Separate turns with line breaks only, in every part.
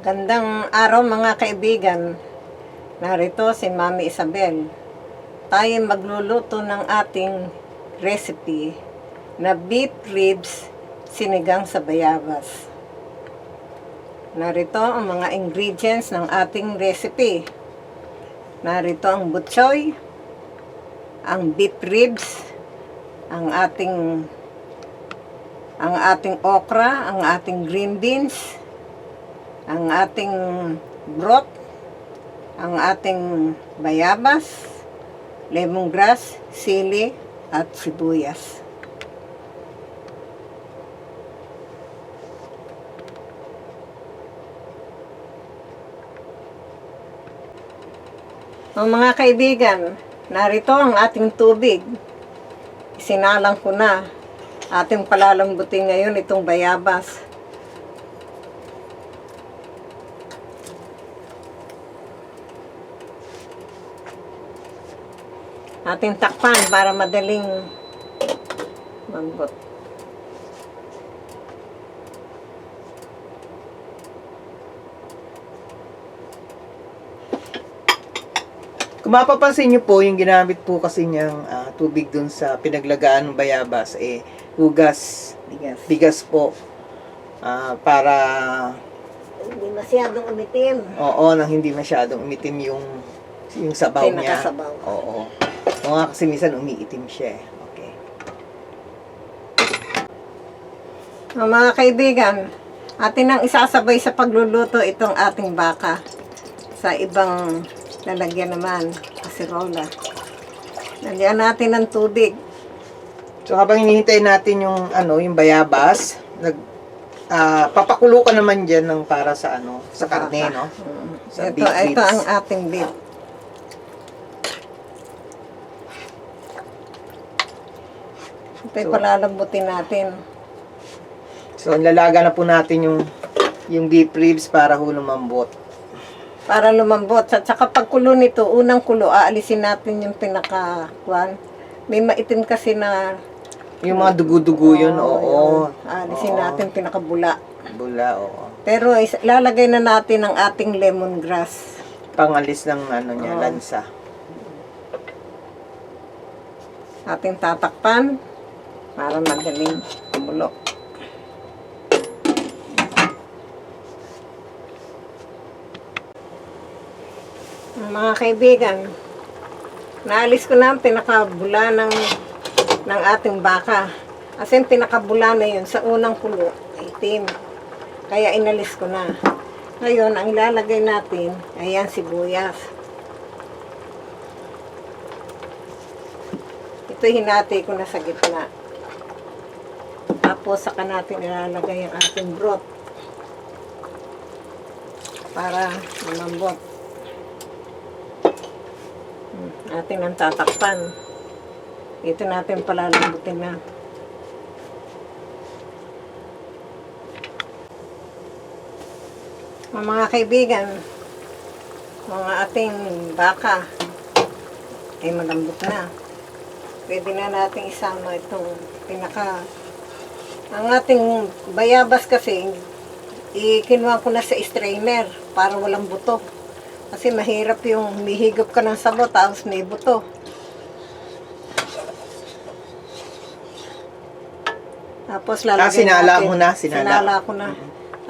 Gandang araw mga kaibigan. Narito si Mommy Isabel. Tayo magluluto ng ating recipe na beef ribs sinigang sa bayabas. Narito ang mga ingredients ng ating recipe. Narito ang butchoy, ang beef ribs, ang ating okra, ang ating green beans, ang ating broth, ang ating bayabas, lemongrass, sili, at sibuyas. Mga kaibigan, narito ang ating tubig. Isinalang ko na. Ating palalambutin ngayon itong bayabas. Ating takpan para madaling magbot.
Kung mapapansin nyo po, yung ginamit po kasi niyang tubig dun sa pinaglagaan ng bayabas, hugas, bigas po, para
Hindi masyadong umitim.
oo, nang hindi masyadong umitim yung sabaw niya.
Pinakasabaw.
Oo. Mga kasi minsan umiitim siya. Okay.
Mga kaibigan, atin nang isasabay sa pagluluto itong ating baka. Sa ibang lalagyan naman, kasirola. Lagyan natin ng tubig.
So habang hinihintay natin yung bayabas, papakulo ka naman diyan ng para sa sa karne, no? Sa beef
Ito
ribs.
ang ating beef. Ito'y palalambutin natin.
So lalaga na po natin yung beef ribs para lumambot.
Para lumambot. At saka pagkulo nito, unang kulo, aalisin natin yung pinaka-kwan. May maitim kasi na
Yung mga dugo-dugo yun, oo.
aalisin natin pinaka-bula.
Bula, oo.
Pero lalagay na natin ang ating lemongrass.
Pangalis ng niya, lansa.
Ating tatakpan para madaling kumulo. Mga kaibigan, naalis ko na ang pinakabula ng ating baka. Kasi yung pinakabula na yun sa unang kulo, itim. Kaya inalis ko na. Ngayon, ang ilalagay natin, ayan, sibuyas. Ito hinati ko na sa gitna. Tapos saka natin ilalagay ang ating broth para lumambot. Atin ang tatakpan. Ito natin palalambutin na. Mga kaibigan, mga ating baka ay malambot na. Pwede na natin isama itong ang ating bayabas kasi kinuha ko na sa strainer para walang buto. Kasi mahirap yung humihigop ka ng sabaw tapos may buto. Tapos lalagyan
sinala
natin.
mo na, sinala.
Ko na.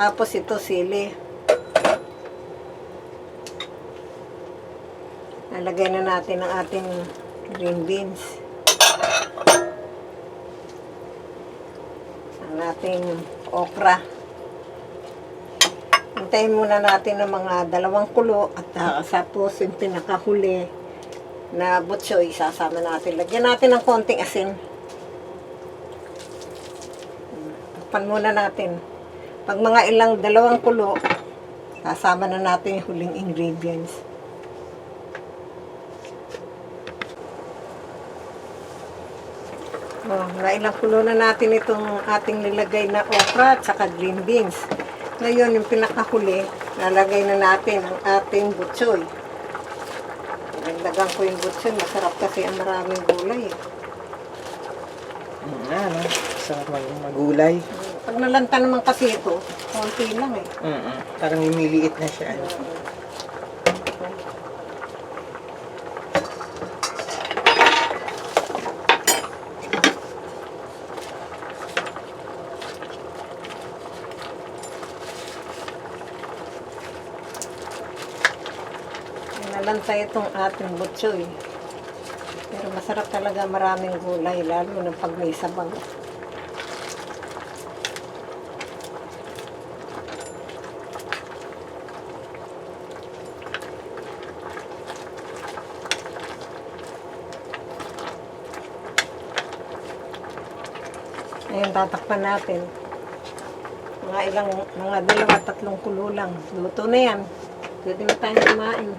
Tapos ito sili. Lalagay na natin ang ating green beans. Ang ating okra. Hintayin muna natin ng mga 2 kulo at tapos yung pinakahuli na butchoy isasama natin. Lagyan natin ng konting asin. Takpan muna natin. Pag mga ilang 2 kulo, sasama na natin yung huling ingredients. Nailang kulo na natin itong ating nilagay na okra at saka green beans. Ngayon, yung pinakahuli, nalagay na natin ang ating butchoy. Nagdagan ko yung butchoy. Masarap kasi ang maraming gulay.
Sarap magulay.
Pag nalanta naman kasi ito, konti lang eh.
Parang lumiliit na siya.
Nalanta itong ating butchoy. Pero masarap talaga, maraming gulay, lalo na pag may sabaw. Ngayon, tatakpan natin. Mga 2-3 kulo lang. Luto na yan. Pwede na tayong kumain.